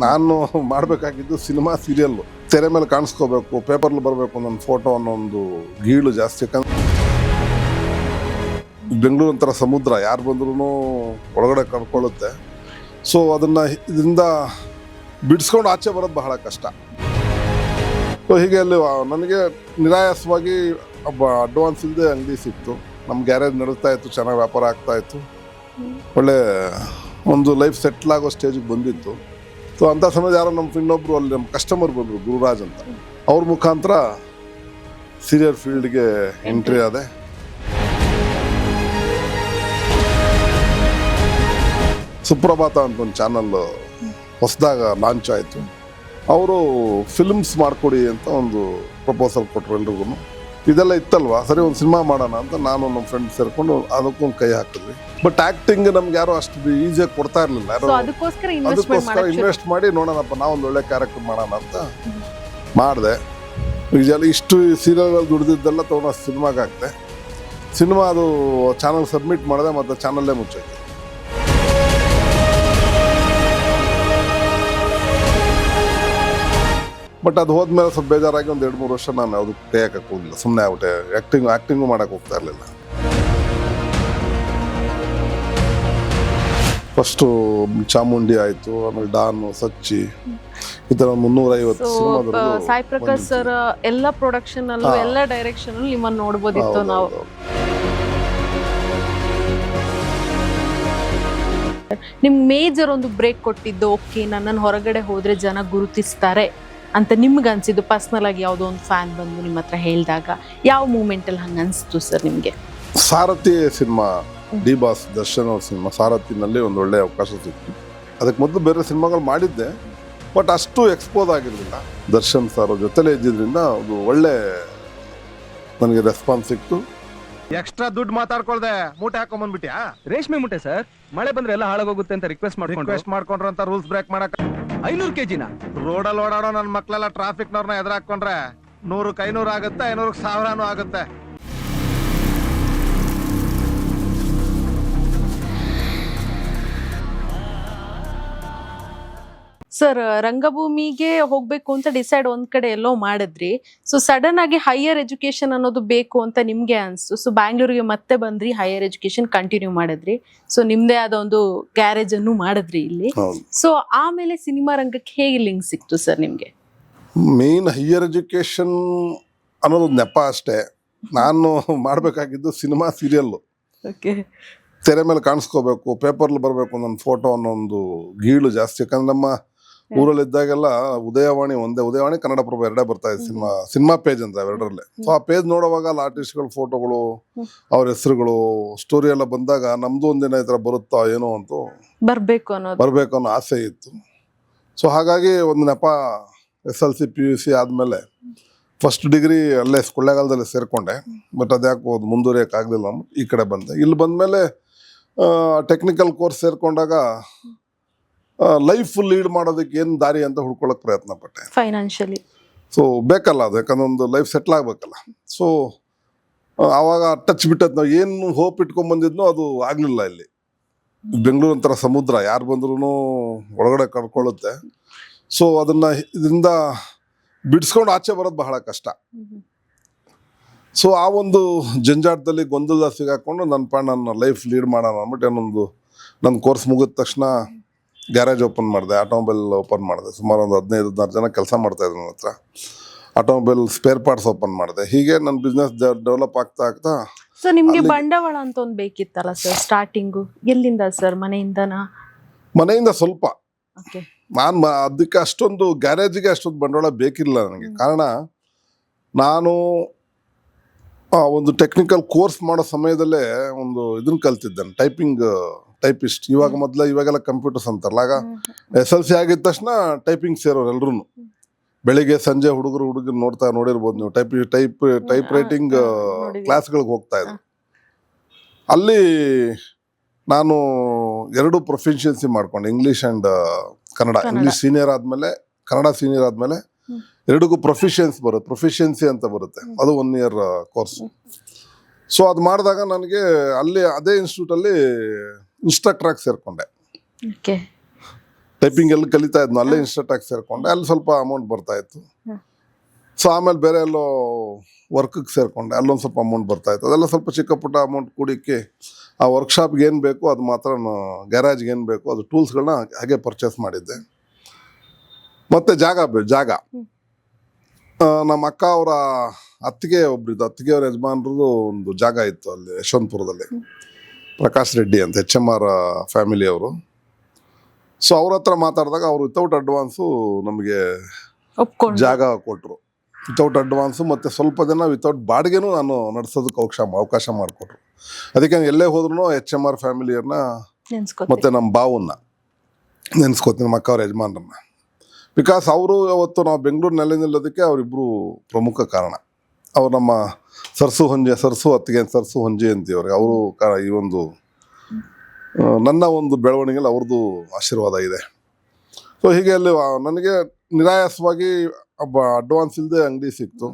ನಾನು ಮಾಡಬೇಕಾಗಿದ್ದು cinema serial ತೆರೆ ಮೇಲೆ ಕಾಣಿಸ್ಕೋಬೇಕು, ಪೇಪರ್ಲಿ ಬರಬೇಕು ನನ್ನ ಫೋಟೋ ಅನ್ನೋ ಒಂದು ಗೀಳು ಜಾಸ್ತಿ. ಯಾಕಂದ್ರೆ ಬೆಂಗಳೂರು ಒಂಥರ ಸಮುದ್ರ, ಯಾರು ಬಂದ್ರೂ ಒಳಗಡೆ ಕರ್ಕೊಳ್ಳುತ್ತೆ. ಸೊ ಅದನ್ನು ಇದರಿಂದ ಬಿಡಿಸ್ಕೊಂಡು ಆಚೆ ಬರೋದು ಬಹಳ ಕಷ್ಟ. ಸೊ ಹೀಗೆ ಅಲ್ಲಿ ನನಗೆ ನಿರಾಯಾಸವಾಗಿ ಅಡ್ವಾನ್ಸ್ ಇಲ್ಲದೆ ಅಂಗಡಿ ಸಿಕ್ತು. ನಮ್ಮ ಗ್ಯಾರೇಜ್ ನಡೀತಾ ಇತ್ತು, ಚೆನ್ನಾಗಿ ವ್ಯಾಪಾರ ಆಗ್ತಾಯಿತ್ತು, ಒಳ್ಳೆ ಒಂದು ಲೈಫ್ ಸೆಟ್ಲ್ ಆಗೋ ಸ್ಟೇಜಿಗೆ ಬಂದಿತ್ತು. ಸೊ ಅಂಥ ಸಮಯದ ಯಾರೋ ನಮ್ಮ ಇನ್ನೊಬ್ಬರು ಅಲ್ಲಿ ನಮ್ಮ ಕಸ್ಟಮರ್ ಬಂದರು, ಗುರುರಾಜ್ ಅಂತ. ಅವ್ರ ಮುಖಾಂತರ ಸೀರಿಯಲ್ ಫೀಲ್ಡ್ಗೆ ಎಂಟ್ರಿ ಆದೆ. ಸುಪ್ರಭಾತ ಅಂತ ಒಂದು ಚಾನಲ್ ಹೊಸದಾಗ ಲಾಂಚ್ ಆಯಿತು. ಅವರು ಫಿಲ್ಮ್ಸ್ ಮಾಡಿಕೊಡಿ ಅಂತ ಒಂದು ಪ್ರಪೋಸಲ್ ಕೊಟ್ಟರು ಎಲ್ರಿಗೂ. ಇದೆಲ್ಲ ಇತ್ತಲ್ವಾ, ಸರಿ ಒಂದು ಸಿನಿಮಾ ಮಾಡೋಣ ಅಂತ ನಾನು ನಮ್ಮ ಫ್ರೆಂಡ್ ಸೇರ್ಕೊಂಡು ಅದಕ್ಕೊಂದು ಕೈ ಹಾಕಿದ್ವಿ. ಬಟ್ ಆ್ಯಕ್ಟಿಂಗ್ ನಮ್ಗೆ ಯಾರೋ ಅಷ್ಟು ಈಸಿಯಾಗಿ ಕೊಡ್ತಾ ಇರಲಿಲ್ಲ. ಅದಕ್ಕೋಸ್ಕರ ಇನ್ವೆಸ್ಟ್ ಮಾಡಿ ನೋಡೋಣಪ್ಪ, ನಾವೊಂದು ಒಳ್ಳೆ ಕ್ಯಾರೆಕ್ಟರ್ ಮಾಡೋಣ ಅಂತ ಮಾಡಿದೆ. ಈಗೆಲ್ಲ ಇಷ್ಟು ಸೀರಿಯಲ್ಗಳು ದುಡ್ದಿದ್ದೆಲ್ಲ ತೊಗೊಂಡು ಸಿನಿಮಾಗೆ ಹಾಕಿದೆ. ಸಿನಿಮಾ ಅದು ಚಾನಲ್ ಸಬ್ಮಿಟ್ ಮಾಡಿದೆ, ಮತ್ತು ಚಾನಲ್ಲೇ ಮುಚ್ಚೈತೆ. ಬಟ್ ಅದು ಹೋದ್ಮೇಲೆ ಸ್ವಲ್ಪ ಬೇಜಾರಾಗಿ ಒಂದು 2-3 ವರ್ಷ ನಾನು ಅದು ಕೈ ಹಾಕಕ್ಕೆ ಹೋಗಿಲ್ಲ, ಸುಮ್ಮನೆ ಆಗ್ಬಿಟ್ಟೆ. ಆ್ಯಕ್ಟಿಂಗು ಮಾಡೋಕ್ಕೆ ಹೋಗ್ತಾ ಇರಲಿಲ್ಲ. ಫಸ್ಟು ಚಾಮುಂಡಿ ಆಯಿತು, ಆಮೇಲೆ ಡಾನು, ಸಚ್ಚಿ, ಈ ಥರ 350 ಸಿನಿಮಾದಲ್ಲಿ ಸಾಯಿ ಪ್ರಕಾಶ್ ಸರ್ ಎಲ್ಲ ಪ್ರೊಡಕ್ಷನ್ ಅಲ್ಲೂ ಎಲ್ಲ ಡೈರೆಕ್ಷನ್ ಅಲ್ಲೂ ನಿಮ್ಮನ್ನು ನೋಡ್ಬೋದಿತ್ತು ನಾವು. ನಿಮ್ ಮೇಜರ್ ಒಂದು ಬ್ರೇಕ್ ಕೊಟ್ಟಿದ್ದು, ಓಕೆ ನನ್ನನ್ನು ಹೊರಗಡೆ ಹೋದ್ರೆ ಜನ ಗುರುತಿಸ್ತಾರೆ ಅಂತ ನಿಮ್ಗೆ ಅನ್ಸಿದ್ದು ಪರ್ಸ್ನಲ್ ಆಗಿ ಯಾವುದೋ ಒಂದು ಫ್ಯಾನ್ ಬಂದು ನಿಮ್ಮ ಹತ್ರ ಹೇಳಿದಾಗ ಯಾವ ಮೂಮೆಂಟಲ್ಲಿ ಹಂಗೆ ಅನಿಸ್ತು ಸರ್ ನಿಮಗೆ? ಸಾರಥಿ ಸಿನಿಮಾ, ಡಿ ಬಾಸ್ ದರ್ಶನ್ ಅವ್ರ ಸಿನಿಮಾ ಸಾರಥಿನಲ್ಲಿ ಒಂದು ಒಳ್ಳೆ ಅವಕಾಶ ಸಿಕ್ತು. ಅದಕ್ಕೆ ಮೊದಲು ಬೇರೆ ಸಿನಿಮಾಗಳು ಮಾಡಿದ್ದೆ, ಬಟ್ ಅಷ್ಟು ಎಕ್ಸ್ಪೋಸ್ ಆಗಿರಲಿಲ್ಲ. ದರ್ಶನ್ ಸರ್ ಜೊತೆಲೇ ಇದ್ದಿದ್ದರಿಂದ ಅದು ಒಳ್ಳೆ ನನಗೆ ರೆಸ್ಪಾನ್ಸ್ ಸಿಕ್ತು. ಎಕ್ಸ್ಟ್ರಾ ದುಡ್ಡು ಮಾತಾಡ್ಕೊಳ್ದೆ ಮೂಟೆ ಹಾಕೊಂಡ್ಬಂದ್ಬಿಟ್ಯಾ? ರೇಷ್ಮೆ ಮೂಟೆ ಸರ್, ಮಳೆ ಬಂದ್ರೆ ಎಲ್ಲ ಹಾಳಾಗೋಗುತ್ತೆ ಅಂತ ರಿಕ್ವೆಸ್ಟ್ ಮಾಡ್ಕೊಂಡ್ರು ಅಂತ ರೂಲ್ಸ್ ಬ್ರೇಕ್ ಮಾಡಕ್ 500 kg ರೋಡಲ್ಲಿ ಓಡಾಡೋ ನನ್ನ ಮಕ್ಳೆಲ್ಲ ಟ್ರಾಫಿಕ್ನವ್ರನ್ನ ಎದುರಾಕೊಂಡ್ರೆ 100ಕ್ಕೆ 500 ಆಗುತ್ತೆ, 500ಕ್ಕೆ 1000 ಆಗುತ್ತೆ. ಸರ್ ರಂಗಭೂಮಿಗೆ ಹೋಗ್ಬೇಕು ಅಂತ ಡಿಸೈಡ್ ಒಂದ್ ಕಡೆ ಎಲ್ಲೋ ಮಾಡಿದ್ರಿ. ಸೊ ಸಡನ್ ಆಗಿ ಹೈಯರ್ ಎಜುಕೇಶನ್ ಅನ್ನೋದು ಬೇಕು ಅಂತ ನಿಮ್ಗೆ ಅನ್ಸ್ತು. ಸೊ ಬ್ಯಾಂಗ್ಳೂರಿಗೆ ಮತ್ತೆ ಬಂದ್ರಿ, ಹೈಯರ್ ಎಜುಕೇಶನ್ ಕಂಟಿನ್ಯೂ ಮಾಡಿದ್ರಿ. ಸೊ ನಿಮ್ದೇ ಆದ ಒಂದು ಗ್ಯಾರೇಜ್ ಅನ್ನು ಮಾಡಿದ್ರಿ ಇಲ್ಲಿ. ಸೊ ಆಮೇಲೆ ಸಿನಿಮಾ ರಂಗಕ್ಕೆ ಹೇಗೆ ಲಿಂಕ್ ಸಿಕ್ತು ಸರ್ ನಿಮ್ಗೆ? ಮೇನ್ ಹೈಯರ್ ಎಜುಕೇಶನ್ ಅನ್ನೋದು ನೆಪ ಅಷ್ಟೇ. ನಾನು ಮಾಡಬೇಕಾಗಿದ್ದು ಸಿನಿಮಾ ಸೀರಿಯಲ್ಲು ತೆರೆ ಮೇಲೆ ಕಾಣಿಸ್ಕೋಬೇಕು, ಪೇಪರ್ಲಿ ಬರಬೇಕು ನನ್ನ ಫೋಟೋ ಅನ್ನೋ ಒಂದು ಗೀಳು ಜಾಸ್ತಿ. ಯಾಕಂದ್ರೆ ನಮ್ಮ ಊರಲ್ಲಿದ್ದಾಗೆಲ್ಲ ಉದಯವಾಣಿ ಉದಯವಾಣಿ ಕನ್ನಡಪ್ರಭ ಎರಡೇ ಬರ್ತಾ ಇದೆ ಸಿನಿಮಾ ಪೇಜ್ ಅಂತ ಅವೆರಡರಲ್ಲೇ. ಸೊ ಆ ಪೇಜ್ ನೋಡುವಾಗ ಅಲ್ಲಿ ಆರ್ಟಿಸ್ಟ್ಗಳ ಫೋಟೋಗಳು, ಅವ್ರ ಹೆಸರುಗಳು, ಸ್ಟೋರಿ ಎಲ್ಲ ಬಂದಾಗ ನಮ್ದು ಒಂದಿನ ಈ ಥರ ಬರುತ್ತಾ ಏನೋ ಅಂತೂ ಬರ್ಬೇಕು ಅನ್ನೋ ಆಸೆ ಇತ್ತು. ಸೊ ಹಾಗಾಗಿ ಒಂದು ನೆಪ SLC PUC ಆದಮೇಲೆ ಫಸ್ಟ್ ಡಿಗ್ರಿ ಅಲ್ಲೇ ಕೊಳ್ಳೇಗಾಲದಲ್ಲಿ ಸೇರಿಕೊಂಡೆ. ಬಟ್ ಅದ್ಯಾಕೋ ಅದು ಮುಂದುವರಿಯೋಕ್ಕಾಗಲಿಲ್ಲ, ಈ ಕಡೆ ಬಂದೆ. ಇಲ್ಲಿ ಬಂದಮೇಲೆ ಟೆಕ್ನಿಕಲ್ ಕೋರ್ಸ್ ಸೇರಿಕೊಂಡಾಗ ಲೈಫ್ ಲೀಡ್ ಮಾಡೋದಕ್ಕೆ ಏನು ದಾರಿ ಅಂತ ಹುಡ್ಕೊಳ್ಳೋಕೆ ಪ್ರಯತ್ನ ಪಟ್ಟೆ. ಫೈನಾನ್ಷಿಯಲಿ ಸೊ ಬೇಕಲ್ಲ ಅದು, ಯಾಕಂದ್ರೆ ಒಂದು ಲೈಫ್ ಸೆಟ್ಲ್ ಆಗಬೇಕಲ್ಲ. ಸೊ ಆವಾಗ ಟಚ್ ಬಿಟ್ಟದ್ದು, ನಾವು ಏನು ಹೋಪ್ ಇಟ್ಕೊಂಡ್ಬಂದಿದ್ನೋ ಅದು ಆಗಲಿಲ್ಲ. ಇಲ್ಲಿ ಬೆಂಗಳೂರು ಒಂಥರ ಸಮುದ್ರ, ಯಾರು ಬಂದ್ರೂ ಒಳಗಡೆ ಕರ್ಕೊಳ್ಳುತ್ತೆ. ಸೊ ಅದನ್ನು ಇದರಿಂದ ಬಿಡಿಸ್ಕೊಂಡು ಆಚೆ ಬರೋದು ಬಹಳ ಕಷ್ಟ. ಸೊ ಆ ಒಂದು ಜಂಜಾಟದಲ್ಲಿ ಗೊಂದಲ ಸಿಗಾಕೊಂಡು ನನ್ನ ಲೈಫ್ ಲೀಡ್ ಮಾಡೋಣ ಅಂದ್ಬಿಟ್ಟು ನನ್ನ ಕೋರ್ಸ್ ಮುಗಿದ ತಕ್ಷಣ ಗ್ಯಾರೇಜ್ ಓಪನ್ ಮಾಡಿದೆ, ಆಟೋಮೊಬೈಲ್ ಓಪನ್ ಮಾಡಿದೆ. ಸುಮಾರು ಒಂದು 15-16 ಜನ ಕೆಲಸ ಮಾಡ್ತಾಯಿದ್ರು ನನ್ನ ಹತ್ರ. ಆಟೋಮೊಬೈಲ್ ಸ್ಪೇರ್ ಪಾರ್ಟ್ಸ್ ಓಪನ್ ಮಾಡಿದೆ. ಹೀಗೆ ನನ್ನ ಬಿಸ್ನೆಸ್ ಡೆವಲಪ್ ಆಗ್ತಾ ಸೊ ನಿಮ್ಗೆ ಬಂಡವಾಳ ಅಂತ ಒಂದು ಬೇಕಿತ್ತಲ್ಲ ಸರ್ ಸ್ಟಾರ್ಟಿಂಗು? ಎಲ್ಲಿಂದ ಸರ್? ಮನೆಯಿಂದ ಸ್ವಲ್ಪ. ನಾನು ಅದಕ್ಕೆ ಅಷ್ಟೊಂದು ಗ್ಯಾರೇಜಿಗೆ ಅಷ್ಟೊಂದು ಬಂಡವಾಳ ಬೇಕಿರಲಿಲ್ಲ ನನಗೆ. ಕಾರಣ ನಾನು ಒಂದು ಟೆಕ್ನಿಕಲ್ ಕೋರ್ಸ್ ಮಾಡೋ ಸಮಯದಲ್ಲೇ ಒಂದು ಇದನ್ನ ಕಲ್ತಿದ್ದೇನೆ, ಟೈಪಿಸ್ಟ್. ಇವಾಗೆಲ್ಲ ಕಂಪ್ಯೂಟರ್ಸ್ ಅಂತಾರಲ್ಲ, ಆಗ SLC ಆಗಿದ ತಕ್ಷಣ ಟೈಪಿಂಗ್ ಸೇರೋರು ಎಲ್ರು. ಬೆಳಿಗ್ಗೆ ಸಂಜೆ ಹುಡುಗರು ನೋಡಿರ್ಬೋದು ನೀವು, ಟೈಪ್ ರೈಟಿಂಗ್ ಕ್ಲಾಸ್ಗಳಿಗೆ ಹೋಗ್ತಾ ಇದ್ರು. ಅಲ್ಲಿ ನಾನು 2 ಪ್ರೊಫಿಷಿಯನ್ಸಿ ಮಾಡ್ಕೊಂಡೆ, English and Kannada. English senior ಆದಮೇಲೆ ಕನ್ನಡ ಸೀನಿಯರ್ ಆದಮೇಲೆ 2ಕ್ಕೂ ಪ್ರೊಫಿಷಿಯನ್ಸಿ ಅಂತ ಬರುತ್ತೆ, ಅದು 1 year ಕೋರ್ಸು. ಸೊ ಅದು ಮಾಡಿದಾಗ ನನಗೆ ಅಲ್ಲಿ ಅದೇ ಇನ್ಸ್ಟಿಟ್ಯೂಟಲ್ಲಿ ಇನ್ಸ್ಟ್ರಕ್ಟರ್ ಆಗಿ ಸೇರಿಕೊಂಡೆ. ಟೈಪಿಂಗ್ ಎಲ್ಲಿ ಕಲಿತಾ ಇದ್ನೋ ಅಲ್ಲೇ ಇನ್ಸ್ಟೆಂಟ್ ಆಗಿ ಸೇರ್ಕೊಂಡೆ, ಅಲ್ಲಿ ಸ್ವಲ್ಪ ಅಮೌಂಟ್ ಬರ್ತಾ ಇತ್ತು. ಸೊ ಆಮೇಲೆ ಬೇರೆ ಎಲ್ಲೋ ವರ್ಕಿಗೆ ಸೇರ್ಕೊಂಡೆ, ಅಲ್ಲೊಂದು ಸ್ವಲ್ಪ ಅಮೌಂಟ್ ಬರ್ತಾ ಇತ್ತು. ಅದೆಲ್ಲ ಸ್ವಲ್ಪ ಚಿಕ್ಕ ಪುಟ್ಟ ಅಮೌಂಟ್ ಕೂಡಿಕ್ಕೆ ಆ ವರ್ಕ್ಶಾಪ್ಗೆ ಏನು ಬೇಕು ಅದು ಮಾತ್ರ, ಗ್ಯಾರೇಜ್ಗೆ ಏನು ಬೇಕು ಅದು ಟೂಲ್ಸ್ಗಳನ್ನ ಹಾಗೆ ಪರ್ಚೇಸ್ ಮಾಡಿದ್ದೆ. ಮತ್ತು ಜಾಗ ನಮ್ಮ ಅಕ್ಕ ಅವರ ಅತ್ತಿಗೆ ಒಬ್ರಿದ್ದು, ಅತ್ತಿಗೆ ಅವ್ರ ಯಜಮಾನ್ರದ್ದು ಒಂದು ಜಾಗ ಇತ್ತು ಅಲ್ಲಿ ಯಶವಂತಪುರದಲ್ಲಿ, ಪ್ರಕಾಶ್ ರೆಡ್ಡಿ ಅಂತ HMR ಫ್ಯಾಮಿಲಿಯವರು. ಸೊ ಅವ್ರ ಹತ್ರ ಮಾತಾಡಿದಾಗ ಅವರು ವಿತೌಟ್ ಅಡ್ವಾನ್ಸು ನಮಗೆ ಒಪ್ಕೊಂಡು ಜಾಗ ಕೊಟ್ಟರು, ವಿತೌಟ್ ಅಡ್ವಾನ್ಸು. ಮತ್ತು ಸ್ವಲ್ಪ ದಿನ ವಿತೌಟ್ ಬಾಡಿಗೆನೂ ನಾನು ನಡೆಸೋದಕ್ಕೆ ಅವಕಾಶ ಮಾಡಿಕೊಟ್ರು. ಅದಕ್ಕೆ ನಾನು ಎಲ್ಲೇ ಹೋದ್ರೂ HMR ಫ್ಯಾಮಿಲಿಯವ್ರನ್ನ ಮತ್ತು ನಮ್ಮ ಬಾವನ್ನ ನೆನೆಸ್ಕೋತೀನಿ, ನಮ್ಮ ಅಕ್ಕ ಅವ್ರ ಯಜಮಾನ್ರನ್ನ. ಬಿಕಾಸ್ ಅವರು ಅವತ್ತು ನಾವು ಬೆಂಗಳೂರು ನೆಲೆ ನಿಲ್ಲೋದಕ್ಕೆ ಅವರಿಬ್ಬರು ಪ್ರಮುಖ ಕಾರಣ. ಅವ್ರು ನಮ್ಮ ಸರ್ಸು ಹೊಂಜಿ ಅಂತೀವಿ ಅವ್ರಿಗೆ. ಅವರು ಈ ಒಂದು ನನ್ನ ಒಂದು ಬೆಳವಣಿಗೆಯಲ್ಲಿ ಅವ್ರದ್ದು ಆಶೀರ್ವಾದ ಇದೆ. ಸೊ ಹೀಗೆ ಅಲ್ಲಿ ನನಗೆ ನಿರಾಯಾಸವಾಗಿ ಅಡ್ವಾನ್ಸ್ ಇಲ್ಲದೆ ಅಂಗಡಿ ಸಿಕ್ತು,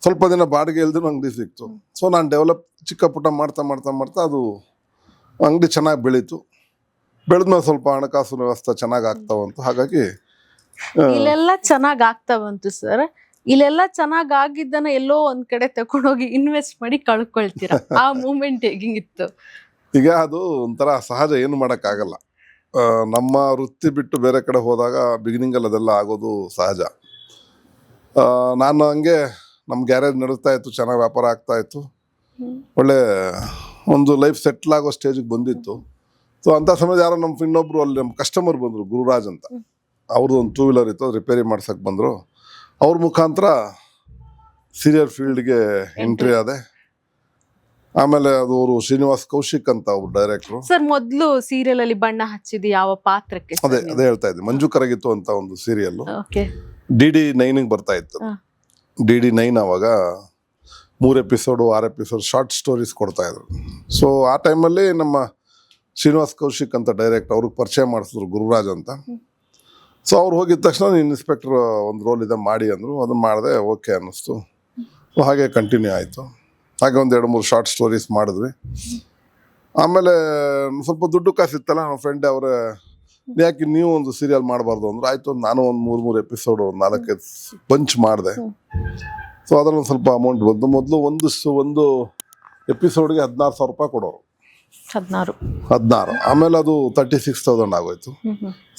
ಸ್ವಲ್ಪ ದಿನ ಬಾಡಿಗೆ ಇಲ್ದೇ ಅಂಗಡಿ ಸಿಕ್ತು. ಸೊ ನಾನು ಡೆವಲಪ್ ಚಿಕ್ಕ ಪುಟ್ಟ ಮಾಡ್ತಾ ಅದು ಅಂಗಡಿ ಚೆನ್ನಾಗಿ ಬೆಳೀತು. ಬೆಳೆದ್ಮೇಲೆ ಸ್ವಲ್ಪ ಹಣಕಾಸು ವ್ಯವಸ್ಥೆ ಚೆನ್ನಾಗಿ ಆಗ್ತಾವಂತು. ಹಾಗಾಗಿ ಇಲ್ಲೆಲ್ಲ ಚೆನ್ನಾಗ್ ಆಗ್ತಾ ಬಂತು ಸರ್. ಇಲ್ಲೆಲ್ಲ ಚೆನ್ನಾಗ್ ಆಗಿದ್ದನ್ನ ಎಲ್ಲೋ ಒಂದ್ ಕಡೆ ತಕೊಂಡೋಗಿ ಇನ್ವೆಸ್ಟ್ ಮಾಡಿ ಕಳ್ಕೊಳ್ತೀರಾ, ಆ ಮೂಮೆಂಟ್ ಹೇಗಿತ್ತು? ಈಗ ಅದು ಒಂಥರ ಸಹಜ, ಏನು ಮಾಡೋಕ್ಕಾಗಲ್ಲ. ನಮ್ಮ ವೃತ್ತಿ ಬಿಟ್ಟು ಬೇರೆ ಕಡೆ ಹೋದಾಗ ಬಿಗಿನಿಂಗಲ್ಲಿ ಅದೆಲ್ಲ ಆಗೋದು ಸಹಜ. ನಾನು ಹಂಗೆ ನಮ್ಮ ಗ್ಯಾರೇಜ್ ನಡೀತಾ ಇತ್ತು, ಚೆನ್ನಾಗಿ ವ್ಯಾಪಾರ ಆಗ್ತಾ ಇತ್ತು, ಒಳ್ಳೆ ಒಂದು ಲೈಫ್ ಸೆಟ್ಲ್ ಆಗೋ ಸ್ಟೇಜಿಗೆ ಬಂದಿತ್ತು. ಸೊ ಅಂಥ ಸಮಯದ ಯಾರೋ ಇನ್ನೊಬ್ರು ಅಲ್ಲಿ ನಮ್ಮ ಕಸ್ಟಮರ್ ಬಂದರು, ಗುರುರಾಜ್ ಅಂತ. ಅವ್ರದ್ದು ಒಂದು 2 ವೀಲರ್ ಇತ್ತು, ಅದು ರಿಪೇರಿ ಮಾಡ್ಸಕ್ಕೆ ಬಂದರು. ಅವ್ರ ಮುಖಾಂತರ ಸೀರಿಯಲ್ ಫೀಲ್ಡ್ಗೆ ಎಂಟ್ರಿ ಆದೆ. ಆಮೇಲೆ ಅದು ಅವರು ಶ್ರೀನಿವಾಸ್ ಕೌಶಿಕ್ ಅಂತ ಒಬ್ರು ಡೈರೆಕ್ಟ್ರು. ಸರ್ ಮೊದ್ಲು ಸೀರಿಯಲ್ ಅಲ್ಲಿ ಬಣ್ಣ ಹಚ್ಚಿದ್ದು ಯಾವ ಪಾತ್ರಕ್ಕೆ? ಅದೇ ಹೇಳ್ತಾ ಇದ್ದೆ, ಮಂಜು ಕರಗಿತ್ತು ಅಂತ ಒಂದು ಸೀರಿಯಲ್ ಓಕೆ. DD9 ಬರ್ತಾ ಇತ್ತು. DD9 ಅವಾಗ 3 ಎಪಿಸೋಡು 6 ಎಪಿಸೋಡ್ ಶಾರ್ಟ್ ಸ್ಟೋರೀಸ್ ಕೊಡ್ತಾ ಇದ್ರು. ಸೊ ಆ ಟೈಮಲ್ಲಿ ನಮ್ಮ ಶ್ರೀನಿವಾಸ್ ಕೌಶಿಕ್ ಅಂತ ಡೈರೆಕ್ಟ್ ಅವ್ರಿಗೆ ಪರಿಚಯ ಮಾಡಿಸಿದ್ರು, ಗುರುರಾಜ್ ಅಂತ. ಸೊ ಅವ್ರು ಹೋಗಿದ ತಕ್ಷಣ ಇನ್ಸ್ಪೆಕ್ಟರ್ ಒಂದು ರೋಲ್ ಇದೆ ಮಾಡಿ ಅಂದರು. ಅದನ್ನು ಮಾಡಿದೆ, ಓಕೆ ಅನ್ನಿಸ್ತು. ಸೊ ಹಾಗೆ ಕಂಟಿನ್ಯೂ ಆಯಿತು. ಹಾಗೆ ಒಂದು 2-3 ಶಾರ್ಟ್ ಸ್ಟೋರೀಸ್ ಮಾಡಿದ್ವಿ. ಆಮೇಲೆ ಸ್ವಲ್ಪ ದುಡ್ಡು ಕಾಸಿತ್ತಲ್ಲ, ನಮ್ಮ ಫ್ರೆಂಡ್ ಅವರೇ ಯಾಕೆ ನೀವು ಒಂದು ಸೀರಿಯಲ್ ಮಾಡಬಾರ್ದು ಅಂದರು. ಆಯಿತು, ನಾನು ಒಂದು 3 ಎಪಿಸೋಡು 4 ಬಂಚ್ ಮಾಡಿದೆ. ಸೊ ಅದರಲ್ಲಿ ಒಂದು ಸ್ವಲ್ಪ ಅಮೌಂಟ್ ಬಂತು. ಮೊದಲು ಒಂದು ಎಪಿಸೋಡ್ಗೆ 16,000 ರೂಪಾಯಿ ಕೊಡೋರು. 16. ಆಮೇಲೆ ಅದು 36,000 ಆಗೋಯ್ತು.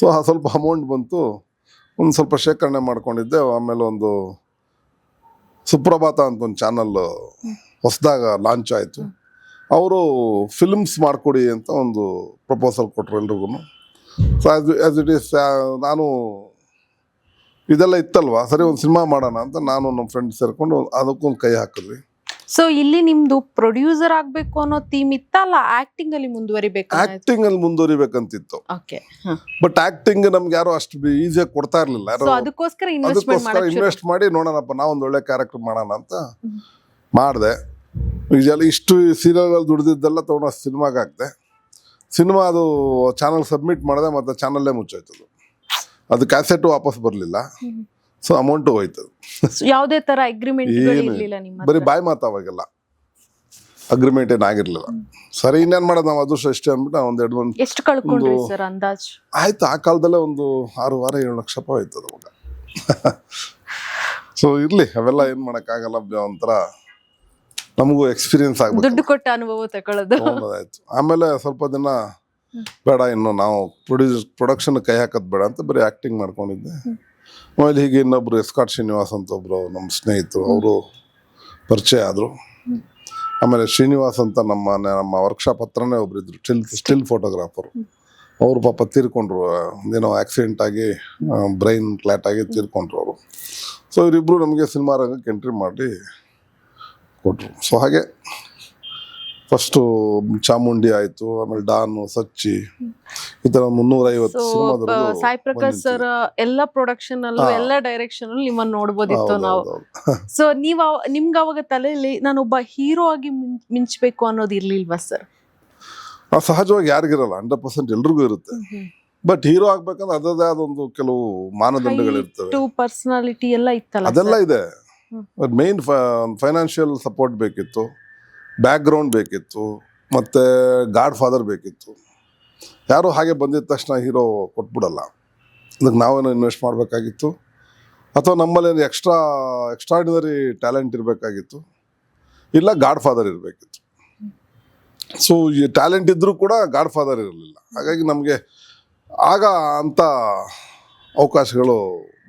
ಸೊ ಸ್ವಲ್ಪ ಅಮೌಂಟ್ ಬಂತು, ಒಂದು ಸ್ವಲ್ಪ ಶೇಖರಣೆ ಮಾಡ್ಕೊಂಡಿದ್ದೆ. ಆಮೇಲೆ ಒಂದು ಸುಪ್ರಭಾತ ಅಂತ ಒಂದು ಚಾನಲ್ ಹೊಸದಾಗ ಲಾಂಚ್ ಆಯಿತು. ಅವರು ಫಿಲ್ಮ್ಸ್ ಮಾಡಿಕೊಡಿ ಅಂತ ಒಂದು ಪ್ರಪೋಸಲ್ ಕೊಟ್ಟರು ಎಲ್ರಿಗೂ. ಸೊ ಆ್ಯಸ್ ಇಟ್ ಈಸ್ ನಾನು ಇದೆಲ್ಲ ಇತ್ತಲ್ವಾ, ಸರಿ ಒಂದು ಸಿನಿಮಾ ಮಾಡೋಣ ಅಂತ ನಾನು ನಮ್ಮ ಫ್ರೆಂಡ್ ಸೇರ್ಕೊಂಡು ಅದಕ್ಕೊಂದು ಕೈ ಹಾಕಿದ್ವಿ. ಸೊ ಇಲ್ಲಿ ನಿಮ್ದು ಪ್ರೊಡ್ಯೂಸರ್ ಆಗ್ಬೇಕು ಅನ್ನೋ ಥೀಮ್ ಇತ್ತಲ್ಲ, ಆಕ್ಟಿಂಗ್ ಅಲ್ಲಿ ಮುಂದುವರಿಬೇಕು? ಆಕ್ಟಿಂಗ್ ಅಲ್ಲಿ ಮುಂದುವರಿಬೇಕಂತಿತ್ತು. ಓಕೆ. ಬಟ್ ಆಕ್ಟಿಂಗ್ ನಮ್ಗೆ ಯಾರು ಅಷ್ಟು ಈಸಿಯಾಗಿ ಕೊಡ್ತಾ ಇರ್ಲಿಲ್ಲ. ಅದಕ್ಕೋಸ್ಕರ ಇನ್ವೆಸ್ಟ್ ಮಾಡಿ ನೋಡೋಣಪ್ಪ ನಾವು ಒಂದು ಒಳ್ಳೆ ಕ್ಯಾರೆಕ್ಟರ್ ಮಾಡೋಣ ಅಂತ ಮಾಡಿದೆ. ಈಗೆಲ್ಲ ಇಷ್ಟು ಸೀರಿಯಲ್ಗಳು ದುಡ್ದಿದ್ದೆಲ್ಲ ತೊಗೊಂಡು ಸಿನಿಮಾಗೆ ಹಾಕ್ದೆ. ಸಿನಿಮಾ ಅದು ಚಾನಲ್ ಸಬ್ಮಿಟ್ ಮಾಡಿದೆ, ಮತ್ತು ಚಾನಲ್ಲೇ ಮುಚ್ಚೋಯ್ತದು. ಅದು ಕ್ಯಾಸೆಟ್ ವಾಪಸ್ ಬರಲಿಲ್ಲ. ಸೊ ಅಮೌಂಟು ಹೋಯ್ತದು. ಯಾವುದೇ ತರ ಅಗ್ರಿಮೆಂಟ್ ಇರಲಿಲ್ಲ ನಿಮ್ಮ? ಬರೀ ಬಾಯ್ ಮಾತು, ಅವಾಗೆಲ್ಲ ಅಗ್ರಿಮೆಂಟ್ ಏನಾಗಿರ್ಲಿಲ್ಲ. ಸರಿ ಇನ್ನೇನು ಮಾಡೋದು, ನಾವು ಅದೃಷ್ಟ ಎಷ್ಟೇ ಅಂದ್ಬಿಟ್ಟು ಒಂದು 2 ಎಷ್ಟು ಕಳ್ಕೊಂಡ್ರಿ ಸರ್ ಅಂದಾಜು? ಆಯ್ತು, ಆ ಕಾಲದಲ್ಲೇ ಒಂದು 6-7 ಲಕ್ಷ ರೂಪಾಯಿ ಆಯ್ತದ ಅವಾಗ. ಸೊ ಇರ್ಲಿ, ಅವೆಲ್ಲ ಏನ್ ಮಾಡೋಕ್ಕಾಗಲ್ಲ. ಒಂಥರ ನಮಗೂ ಎಕ್ಸ್ಪೀರಿಯನ್ಸ್ ಆಗ್ಬೇಕು, ದುಡ್ಡು ಕೊಟ್ಟ ಅನುಭವ ತಗೊಳ್ಳೋದು. ಆಯ್ತು. ಆಮೇಲೆ ಸ್ವಲ್ಪ ದಿನ ಬೇಡ, ಇನ್ನು ನಾವು ಪ್ರೊಡಕ್ಷನ್ ಕೈ ಹಾಕೋದು ಬೇಡ ಅಂತ ಬರೀ ಆಕ್ಟಿಂಗ್ ಮಾಡ್ಕೊಂಡಿದ್ದೆ. ಆಮೇಲೆ ಹೀಗೆ ಇನ್ನೊಬ್ರು ಎಸ್ಕಾಟ್ ಶ್ರೀನಿವಾಸ್ ಅಂತ ಒಬ್ರು ನಮ್ಮ ಸ್ನೇಹಿತರು, ಅವರು ಪರಿಚಯ ಆದರು. ಆಮೇಲೆ ಶ್ರೀನಿವಾಸ್ ಅಂತ ನಮ್ಮ ವರ್ಕ್ಶಾಪ್ ಹತ್ರನೇ ಒಬ್ರು ಇದ್ರು, ಸ್ಟಿಲ್ ಫೋಟೋಗ್ರಾಫರು. ಅವರು ಪಾಪ ತೀರ್ಕೊಂಡ್ರು, ಏನೋ ಆಕ್ಸಿಡೆಂಟ್ ಆಗಿ ಬ್ರೈನ್ ಕ್ಲಾಟ್ ಆಗಿ ತೀರ್ಕೊಂಡ್ರು ಅವರು. ಸೊ ಇವರಿಬ್ಬರು ನಮಗೆ ಸಿನಿಮಾ ರಂಗಕ್ಕೆ ಎಂಟ್ರಿ ಮಾಡಿ ಕೊಟ್ಟರು. ಸೊ ಹಾಗೆ ಫಸ್ಟು ಚಾಮುಂಡಿ ಆಯಿತು, ಆಮೇಲೆ ಡಾನು, ಸಚ್ಚಿ, ಈ ಥರ 350 ಸಿನಿಮಾದವರು. ಸಾಯಿ ಪ್ರಕಾಶ್ ಸರ್ ಎಲ್ಲ ಪ್ರೊಡಕ್ಷನ್ ಅಲ್ಲೂ ಎಲ್ಲ ಡೈರೆಕ್ಷನ್ ಅಲ್ಲೂ ನಿಮ್ಮನ್ನ ನೋಡ್ಬೋದಿತ್ತು ನಾವು. ಸೊ ನಿಮ್ಗೆ ಅವಾಗ ತಲೆಯಲ್ಲಿ ನಾನೊಬ್ಬ ಹೀರೋ ಆಗಿ ಮಿಂಚ್ಬೇಕು ಅನ್ನೋದು ಇರ್ಲಿಲ್ವಾ ಸರ್? ಸಹಜವಾಗಿ ಯಾರಿಗಿರಲ್ಲ, 100% ಎಲ್ರಿಗೂ ಇರುತ್ತೆ. ಬಟ್ ಹೀರೋ ಆಗ್ಬೇಕಂದ್ರೆ ಅದರದೇ ಆದೊಂದು ಕೆಲವು ಮಾನದಂಡಗಳಿರ್ತವೆ. ಪರ್ಸನಾಲಿಟಿ ಎಲ್ಲ ಇತ್ತಲ್ಲ, ಅದೆಲ್ಲ ಇದೆ. ಬಟ್ ಮೇನ್ ಫೈನಾನ್ಷಿಯಲ್ ಸಪೋರ್ಟ್ ಬೇಕಿತ್ತು, ಬ್ಯಾಕ್ ಗ್ರೌಂಡ್ ಬೇಕಿತ್ತು, ಮತ್ತು ಗಾಡ್ ಫಾದರ್ ಬೇಕಿತ್ತು. ಯಾರು ಹಾಗೆ ಬಂದಿದ ತಕ್ಷಣ ಹೀರೋ ಕೊಟ್ಬಿಡಲ್ಲ. ಅದಕ್ಕೆ ನಾವೇನೋ ಇನ್ವೆಸ್ಟ್ ಮಾಡಬೇಕಾಗಿತ್ತು, ಅಥವಾ ನಮ್ಮಲ್ಲಿ ಎಕ್ಸ್ಟ್ರಾರ್ಡಿನರಿ ಟ್ಯಾಲೆಂಟ್ ಇರಬೇಕಾಗಿತ್ತು, ಇಲ್ಲ ಗಾಡ್ ಫಾದರ್ ಇರಬೇಕಿತ್ತು. ಸೊ ಈ ಟ್ಯಾಲೆಂಟ್ ಇದ್ದರೂ ಕೂಡ ಗಾಡ್ ಫಾದರ್ ಇರಲಿಲ್ಲ. ಹಾಗಾಗಿ ನಮಗೆ ಆಗ ಅಂಥ ಅವಕಾಶಗಳು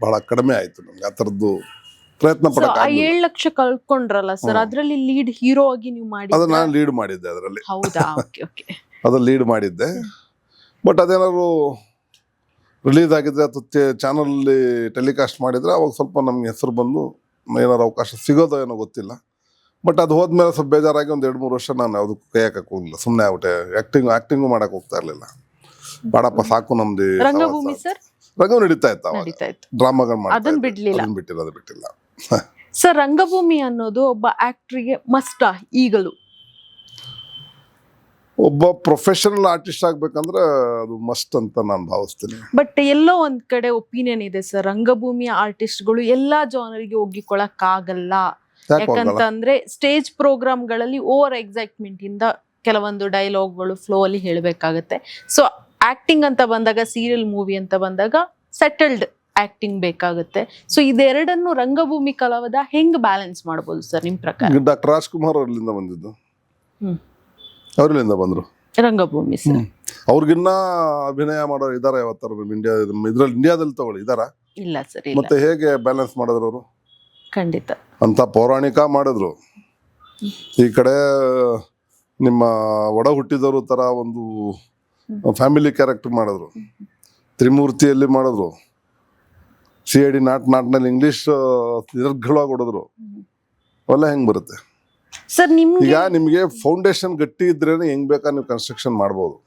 ಬಹಳ ಕಡಿಮೆ ಆಯಿತು. ನಮ್ಗೆ ಆ ಥರದ್ದು ಪ್ರಯತ್ನ ಸೊ ಆ ಪಡೋಕ್ಕಾಗಲಿಲ್ಲ. 7 ಲಕ್ಷ ಕಳ್ಕೊಂಡ್ರಲ್ಲ ಸರ್, ಅದ್ರಲ್ಲಿ ಲೀಡ್ ಹೀರೋ ಆಗಿ ನೀವು ಅದನ್ನ ಮಾಡಿ ನಾನು ಲೀಡ್ ಮಾಡಿದ್ದೆ ಅದರಲ್ಲಿ. ಹೌದಾ? Okay okay. ಅದು ಲೀಡ್ ಮಾಡಿದ್ದೆ. ಬಟ್ ಅದೇನಾದ್ರು ರಿಲೀಸ್ ಆಗಿದ್ರೆ ಅಥವಾ ಚಾನಲಲ್ಲಿ ಟೆಲಿಕಾಸ್ಟ್ ಮಾಡಿದರೆ ಅವಾಗ ಸ್ವಲ್ಪ ನಮ್ಗೆ ಹೆಸರು ಬಂದು ಏನಾರು ಅವಕಾಶ ಸಿಗೋದೋ ಏನೋ ಗೊತ್ತಿಲ್ಲ. ಬಟ್ ಅದು ಹೋದ್ಮೇಲೆ ಸ್ವಲ್ಪ ಬೇಜಾರಾಗಿ ಒಂದು 2-3 ವರ್ಷ ನಾನು ಯಾವುದಕ್ಕೂ ಕೈ ಹಾಕಕ್ಕೆ ಹೋಗಲಿಲ್ಲ. ಸುಮ್ಮನೆ ಆಗ್ಬಿಟ್ಟೆ. ಆ್ಯಕ್ಟಿಂಗು ಮಾಡಕ್ಕೆ ಹೋಗ್ತಾ ಇರಲಿಲ್ಲ. ಬಾಡಪ್ಪ ಸಾಕು ನಮ್ದು ರಂಗಭೂಮಿ ಸರ್ ರಂಗವು ನಡೀತಾ ಇತ್ತು ಅವಾಗ. ನಡೀತಾ ಇತ್ತು, ಡ್ರಾಮಾಗಳು ಅದನ್ನ ಬಿಡ್ಲಿಲ್ಲ. ಬಿಟ್ಟಿಲ್ಲ. ಸರ್ ರಂಗಭೂಮಿ ಅನ್ನೋದು ಒಬ್ಬ ಆಕ್ಟರ್ಗೆ ಮಸ್ಟ್ ಈಗಲೂ. ಒಬ್ಬ ಪ್ರೊಫೆಷನಲ್ ಆರ್ಟಿಸ್ಟ್ ಆಗ್ಬೇಕಂದ್ರೆ ಅದು ಮಸ್ಟ್ ಅಂತ ನಾನು ಭಾವಿಸ್ತೀನಿ. ಬಟ್ ಎಲ್ಲೋ ಒಂದ್ ಕಡೆ ಒಪಿನಿಯನ್ ಇದೆ ಸರ್, ರಂಗಭೂಮಿಯ ಆರ್ಟಿಸ್ಟ್ಗಳು ಎಲ್ಲಾ ಜಾನರಿಗೆ ಒಗ್ಗಿಕೊಳ್ಳಕ್ ಆಗಲ್ಲ. ಯಾಕಂತಂದ್ರೆ ಸ್ಟೇಜ್ ಪ್ರೋಗ್ರಾಮ್ಗಳಲ್ಲಿ ಓವರ್ ಎಕ್ಸೈಟ್ಮೆಂಟ್ ಇಂದ ಕೆಲವೊಂದು ಡೈಲಾಗ್ಗಳು ಫ್ಲೋ ಅಲ್ಲಿ ಹೇಳ್ಬೇಕಾಗತ್ತೆ. ಸೊ ಆಕ್ಟಿಂಗ್ ಅಂತ ಬಂದಾಗ, ಸೀರಿಯಲ್ ಮೂವಿ ಅಂತ ಬಂದಾಗ ಸೆಟಲ್ಡ್ ಆಕ್ಟಿಂಗ್ ಬೇಕಾಗುತ್ತೆ. ಸೊ ಇದೆರಡನ್ನು ರಂಗಭೂಮಿ ಕಲಾವಿದ ಹೆಂಗ್ ಬ್ಯಾಲೆನ್ಸ್ ಮಾಡ್ಬೋದು ಸರ್ ನಿಮ್ ಪ್ರಕಾರ? ಡಾಕ್ಟರ್ ರಾಜ್ಕುಮಾರ್ ಅವರಿಂದ ಬಂದಿದ್ದು, ಹ್ಮ್. ಅವರಿಂದ ಬಂದ್ರು ರಂಗಭೂಮಿ ಸರ್. ಅವ್ರಿಗಿನ್ನ ಅಭಿನಯ ಮಾಡೋರು ಇದಾರೆ ಯಾವತ್ತಾರು ಇಂಡಿಯಾದಲ್ಲಿ ತಗೊಳ್ಳಿ ಇದಾರ? ಇಲ್ಲ ಸರ್, ಇಲ್ಲ. ಮತ್ತೆ ಹೇಗೆ ಬ್ಯಾಲೆನ್ಸ್ ಮಾಡಿದ್ರು ಅವರು? ಖಂಡಿತ. ಅಂತ ಪೌರಾಣಿಕ ಮಾಡಿದ್ರು, ಈ ಕಡೆ ನಿಮ್ಮ ಒಡ ಹುಟ್ಟಿದವರು ತರ ಒಂದು ಫ್ಯಾಮಿಲಿ ಕ್ಯಾರೆಕ್ಟರ್ ಮಾಡಿದ್ರು, ತ್ರಿಮೂರ್ತಿಯಲ್ಲಿ ಮಾಡಿದ್ರು, CID ನಾಟ್ನಲ್ಲಿ ಇಂಗ್ಲಿಷ್ ದೀರ್ಘವಾಗಿ ಹೊಡೆದ್ರು. ಅವೆಲ್ಲ ಹೆಂಗ್ ಬರುತ್ತೆ ಸರ್ ನಿಮ್ಗೆ ಈಗ? ನಿಮ್ಗೆ ಫೌಂಡೇಶನ್ ಗಟ್ಟಿ ಇದ್ರೇನೆ ಹೆಂಗ್ ಬೇಕಾ ನೀವು ಕನ್ಸ್ಟ್ರಕ್ಷನ್ ಮಾಡ್ಬೋದು.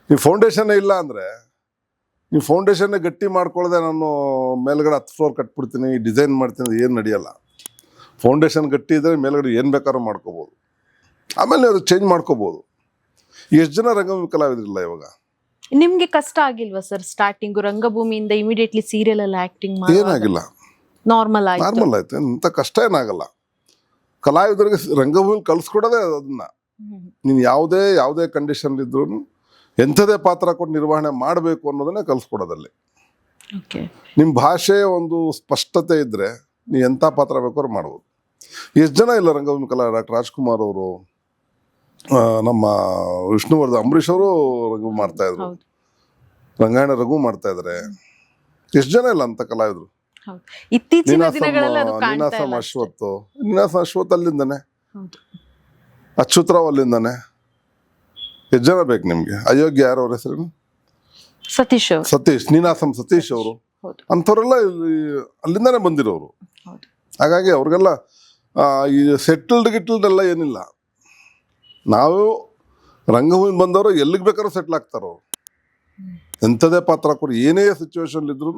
ನೀವು ಫೌಂಡೇಶನ್ ಇಲ್ಲ ಅಂದ್ರೆ, ನೀವು ಫೌಂಡೇಶನ್ ಗಟ್ಟಿ ಮಾಡ್ಕೊಳ್ಳದೆ ನಾನು ಮೇಲ್ಗಡೆ 10 ಫ್ಲೋರ್ ಕಟ್ಬಿಡ್ತೀನಿ, ಡಿಸೈನ್ ಮಾಡ್ತೀನಿ, ಏನು ನಡೆಯಲ್ಲ. ಫೌಂಡೇಶನ್ ಗಟ್ಟಿ ಇದ್ರೆ ಮೇಲ್ಗಡೆ ಏನು ಬೇಕಾದ್ರೂ ಮಾಡ್ಕೋಬೋದು, ಆಮೇಲೆ ಅದು ಚೇಂಜ್ ಮಾಡ್ಕೋಬೋದು. ಎಷ್ಟು ಜನ ರಂಗಭೂಮಿ ಕಲಾವಿದ್ರಿಲ್ಲ ಇವಾಗ? ನಿಮ್ಗೆ ಕಷ್ಟ ಆಗಿಲ್ವಾ ಸರ್ ಸ್ಟಾರ್ಟಿಂಗ್ ರಂಗಭೂಮಿಯಿಂದ ಇಮಿಡಿಯೇಟ್ಲಿ ಸೀರಿಯಲ್ ಅಲ್ಲಿ ಆಕ್ಟಿಂಗ್ ಮಾಡಿ? ಏನಾಗಿಲ್ಲ, ನಾರ್ಮಲ್ ಆಯ್ತು. ನಾರ್ಮಲ್ ಆಯ್ತು, ಇಂಥ ಕಷ್ಟ ಏನಾಗಲ್ಲ. ಕಲಾವಿದರಿಗೆ ರಂಗಭೂಮಿ ಕಲ್ಸ್ಕೊಡೋದೇ ಅದನ್ನ. ನೀನು ಯಾವುದೇ ಕಂಡೀಷನ್ ಇದ್ರು ಎಂಥದೇ ಪಾತ್ರ ಕೊಟ್ಟು ನಿರ್ವಹಣೆ ಮಾಡಬೇಕು ಅನ್ನೋದನ್ನೇ ಕಲ್ಸ್ಕೊಡೋದಲ್ಲಿ. ಓಕೆ. ನಿಮ್ಮ ಭಾಷೆ ಒಂದು ಸ್ಪಷ್ಟತೆ ಇದ್ದರೆ ನೀವು ಎಂಥ ಪಾತ್ರ ಬೇಕಾದ್ರೂ ಮಾಡ್ಬೋದು. ಎಷ್ಟು ಜನ ಇಲ್ಲ ರಂಗಭೂಮಿ ಡಾಕ್ಟರ್ ರಾಜ್ಕುಮಾರ್ ಅವರು, ನಮ್ಮ ವಿಷ್ಣುವರ್ಧನ್, ಅಂಬರೀಷ್ ಅವರು ರಂಗಭೂಮಿ ಮಾಡ್ತಾಯಿದ್ರು, ಹೌದು. ರಂಗಾಯಣ ರಘು ಮಾಡ್ತಾ ಇದ್ದಾರೆ. ಎಷ್ಟು ಜನ ಇಲ್ಲ ಅಂತ ಕಲಾವಿದರು. ಇತ್ತೀಚಿನ ದಿನಗಳಲ್ಲಿ ಅದು ಕಾಣ್ತಾ ನೀನಾಸಂ ಇಲ್ಲ ಅಷ್ಟೇ. ಅಶ್ವಥ್ ಅಲ್ಲಿಂದಾನೆ, ಹೌದು. ಅಚ್ಯುತರಾವ್ ಅಲ್ಲಿಂದಾನೆ. ಎಷ್ಟು ಜನ ಬೇಕು ನಿಮ್ಗೆ? ಅಯೋಗ್ಯ ಯಾರು ಅವ್ರ ಹೆಸರು? ಸತೀಶ್ ಅವರು. ಸತೀಶ್, ನೀನಾಸಂ ಸತೀಶ್ ಅವರು, ಹೌದು. ಅಂಥವ್ರೆಲ್ಲ ಅಲ್ಲಿಂದಾನೆ ಬಂದಿರೋರು. ಹೌದು. ಹಾಗಾಗಿ ಅವ್ರಿಗೆಲ್ಲ ಈ ಸೆಟಲ್ಡ್ ಎಲ್ಲ ಏನಿಲ್ಲ. ನಾವು ರಂಗಭೂಮಿ ಬಂದವರು ಎಲ್ಲಿಗೆ ಬೇಕಾದ್ರೂ ಸೆಟ್ಲ್ ಆಗ್ತಾರೋ. ಎಂಥದೇ ಪಾತ್ರ ಕೊಡಿ, ಏನೇ ಸಿಚುವೇಶನ್ ಇದ್ರು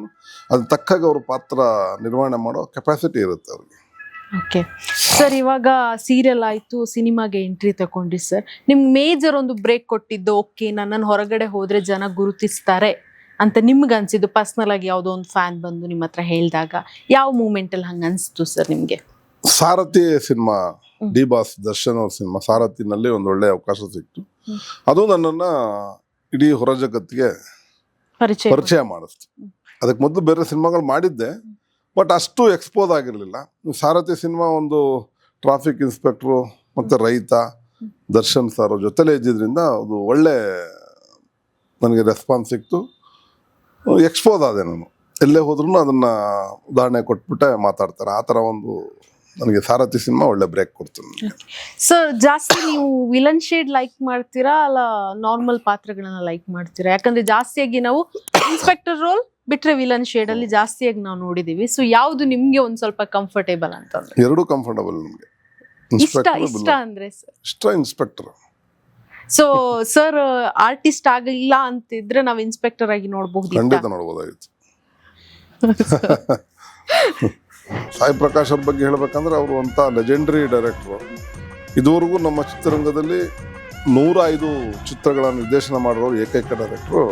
ಅದು ತಕ್ಕಾಗ ಅವ್ರ ಪಾತ್ರ ನಿರ್ವಹಣೆ ಮಾಡೋ ಕೆಪಾಸಿಟಿ ಇರುತ್ತೆ ಅವ್ರಿಗೆ. ಓಕೆ ಸರ್, ಇವಾಗ ಸೀರಿಯಲ್ ಆಯ್ತು, ಸಿನಿಮಾಗೆ ಎಂಟ್ರಿ ತಗೊಂಡ್ರಿ ಸರ್. ನಿಮ್ಗೆ ಮೇಜರ್ ಒಂದು ಬ್ರೇಕ್ ಕೊಟ್ಟಿದ್ದು, ಓಕೆ ನನ್ನನ್ನು ಹೊರಗಡೆ ಹೋದ್ರೆ ಜನ ಗುರುತಿಸ್ತಾರೆ ಅಂತ ನಿಮ್ಗೆ ಅನ್ಸಿದ್ದು ಪರ್ಸನಲ್ ಆಗಿ ಯಾವುದೋ ಒಂದು ಫ್ಯಾನ್ ಬಂದು ನಿಮ್ಮ ಹತ್ರ ಹೇಳಿದಾಗ ಯಾವ ಮೂಮೆಂಟ್ ಅಲ್ಲಿ ಹಂಗ ಅನ್ಸ್ತು ಸರ್ ನಿಮ್ಗೆ? ಸಾರಥಿ ಸಿನಿಮಾ, ಡಿ ಬಾಸ್ ದರ್ಶನ್ ಅವ್ರ ಸಿನಿಮಾ ಸಾರಥಿನಲ್ಲಿ ಒಂದು ಒಳ್ಳೆ ಅವಕಾಶ ಸಿಕ್ತು. ಅದು ನನ್ನನ್ನು ಇಡೀ ಹೊರ ಜಗತ್ತಿಗೆ ಪರಿಚಯ ಮಾಡಿಸ್ತು. ಅದಕ್ಕೆ ಮೊದಲು ಬೇರೆ ಸಿನಿಮಾಗಳು ಮಾಡಿದ್ದೆ, ಬಟ್ ಅಷ್ಟು ಎಕ್ಸ್ಪೋಸ್ ಆಗಿರಲಿಲ್ಲ. ಸಾರಥಿ ಸಿನಿಮಾ ಒಂದು ಟ್ರಾಫಿಕ್ ಇನ್ಸ್ಪೆಕ್ಟ್ರು ಮತ್ತು ರೈತ ದರ್ಶನ್ ಸರ್ ಜೊತೆಲೇ ಇದ್ದಿದ್ದರಿಂದ ಅದು ಒಳ್ಳೆ ನನಗೆ ರೆಸ್ಪಾನ್ಸ್ ಸಿಕ್ತು. ಎಕ್ಸ್ಪೋಸ್ ಆದೆ ನಾನು. ಎಲ್ಲೇ ಹೋದ್ರೂ ಅದನ್ನು ಉದಾಹರಣೆ ಕೊಟ್ಬಿಟ್ಟೆ ಮಾತಾಡ್ತಾರೆ. ಆ ಥರ ಒಂದು ನನಗೆ ಸಾರಥಿ ಸಿನಿಮಾ ಒಳ್ಳೆ ಬ್ರೇಕ್ ಕೊಡ್ತು. ಸರ್ ಜಾಸ್ತಿ ನೀವು ವಿಲನ್ ಶೇಡ್ ಲೈಕ್ ಮಾಡ್ತೀರಾ ಅಲ್ಲ ನಾರ್ಮಲ್ ಪಾತ್ರಗಳನ್ನ ಲೈಕ್ ಮಾಡ್ತೀರಾ? ಯಾಕಂದ್ರೆ ಜಾಸ್ತಿಯಾಗಿ ನಾವು ಇನ್ಸ್ಪೆಕ್ಟರ್ ರೋಲ್ ಬಿಟ್ರೆ ವಿಲನ್ ಶೇಡ್ ಅಲ್ಲಿ ಜಾಸ್ತಿಯಾಗಿ ನಾವು ನೋಡಿದೀವಿ. ಸೊ ಯಾವ್ದು ನಿಮ್ಗೆ ಒಂದ್ ಸ್ವಲ್ಪ ಕಂಫರ್ಟೇಬಲ್ ಅಂತಂದ್ರೆ? ಎರಡೂ ಕಂಫರ್ಟಬಲ್ ನಮಗೆ. ಇಷ್ಟ ಅಂದ್ರೆ ಇಷ್ಟ ಇನ್ಸ್ಪೆಕ್ಟರ್. ಸೊ ಸರ್ ಆರ್ಟಿಸ್ಟ್ ಆಗಿಲ್ಲ ಅಂತಿದ್ರೆ ನಾವ್ ಇನ್ಸ್ಪೆಕ್ಟರ್ ಆಗಿ ನೋಡಬಹುದು. ಖಂಡಿತ ನೋಡ್ಬೋದಾಗಿತ್ತು. ಸಾಯಿ ಪ್ರಕಾಶ್ ಅವ್ರ ಬಗ್ಗೆ ಹೇಳ್ಬೇಕಂದ್ರೆ ಅವರು ಅಂತ ಲೆಜೆಂಡರಿ ಡೈರೆಕ್ಟ್ರು. ಇದುವರೆಗೂ ನಮ್ಮ ಚಿತ್ರರಂಗದಲ್ಲಿ 105 ಚಿತ್ರಗಳ ನಿರ್ದೇಶನ ಮಾಡಿರೋರು ಏಕೈಕ ಡೈರೆಕ್ಟ್ರು.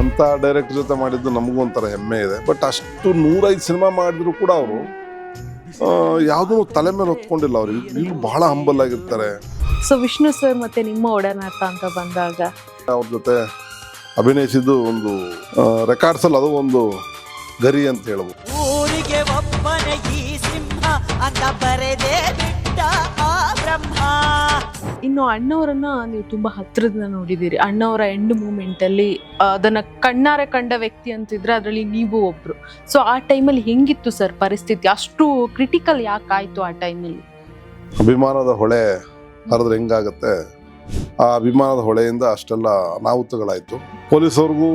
ಅಂಥ ಡೈರೆಕ್ಟರ್ ಜೊತೆ ಮಾಡಿದ್ದು ನಮಗೂ ಒಂಥರ ಹೆಮ್ಮೆ ಇದೆ. ಬಟ್ ಅಷ್ಟು 105 ಸಿನಿಮಾ ಮಾಡಿದ್ರು ಕೂಡ ಅವರು ಯಾವುದೂ ತಲೆ ಮೇಲೆ ಹೊತ್ಕೊಂಡಿಲ್ಲ. ಅವ್ರು ಇಲ್ಲೂ ಬಹಳ ಹಂಬಲ್ ಆಗಿರ್ತಾರೆ. ಸೊ ವಿಷ್ಣು ಸರ್ ಮತ್ತೆ ನಿಮ್ಮ ಒಡನಾಟ ಅಂತ ಬಂದಾಗ ಅವ್ರ ಜೊತೆ ಅಭಿನಯಿಸಿದ್ದು ಒಂದು ರೆಕಾರ್ಡ್ಸಲ್ಲಿ ಅದು ಒಂದು ಗರಿ ಅಂತ ಹೇಳ್ಬೋದು. ಊರಿಗೆ ಒಬ್ಬನೇ ಈ ಸಿಂಹ ಅಂತ ಬರೆದೇ ಬಿಟ್ಟ ಆ ಬ್ರಹ್ಮ. ಇನ್ನು ಅಣ್ಣವರನ್ನ ನೀವು ತುಂಬಾ ಹತ್ರದಿಂದ ನೋಡಿದ್ದೀರಿ. ಅಣ್ಣವರ ಎಂಡ್ ಮೂಮೆಂಟ್ ಅಲ್ಲಿ ಅದನ್ನ ಕಣ್ಣಾರೆ ಕಂಡ ವ್ಯಕ್ತಿ ಅಂತಿದ್ರೆ ಅದರಲ್ಲಿ ನೀವು ಒಬ್ರು. ಸೊ ಆ ಟೈಮಲ್ಲಿ ಹೆಂಗಿತ್ತು ಸರ್ ಪರಿಸ್ಥಿತಿ? ಅಷ್ಟು ಕ್ರಿಟಿಕಲ್ ಯಾಕೆ ಆಯ್ತು ಆ ಟೈಮಲ್ಲಿ? ಅಭಿಮಾನದ ಹೊಳೆ ಹರಿದ್ರೆ ಹೆಂಗಾಗತ್ತೆ, ಆ ಅಭಿಮಾನದ ಹೊಳೆಯಿಂದ ಅಷ್ಟೆಲ್ಲ ಅನಾಹುತಗಳಾಯಿತು. ಪೊಲೀಸವ್ರಿಗೂ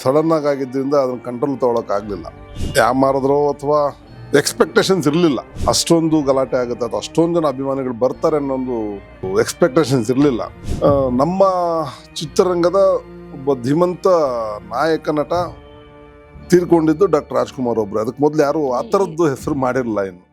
ಸಡನ್ ಆಗಿ ಆಗಿದ್ದರಿಂದ ಅದನ್ನ ಕಂಟ್ರೋಲ್ ತಗೊಳಕ್ಕಾಗಲಿಲ್ಲ. ಯಾವ ಮಾರಿದ್ರೋ ಅಥವಾ ಎಕ್ಸ್ಪೆಕ್ಟೇಷನ್ಸ್ ಇರಲಿಲ್ಲ ಅಷ್ಟೊಂದು ಗಲಾಟೆ ಆಗುತ್ತೆ ಅಥವಾ ಅಷ್ಟೊಂದು ಜನ ಅಭಿಮಾನಿಗಳು ಬರ್ತಾರೆ ಅನ್ನೋದು ಎಕ್ಸ್ಪೆಕ್ಟೇಷನ್ಸ್ ಇರಲಿಲ್ಲ. ನಮ್ಮ ಚಿತ್ರರಂಗದ ಒಬ್ಬ ಧೀಮಂತ ನಾಯಕ ನಟ ತೀರ್ಕೊಂಡಿದ್ದು ಡಾಕ್ಟರ್ ರಾಜ್ಕುಮಾರ್ ಒಬ್ರು. ಅದಕ್ಕೆ ಮೊದಲು ಯಾರು ಆ ಥರದ್ದು ಹೆಸರು ಮಾಡಿರಲಿಲ್ಲ ಇನ್ನು.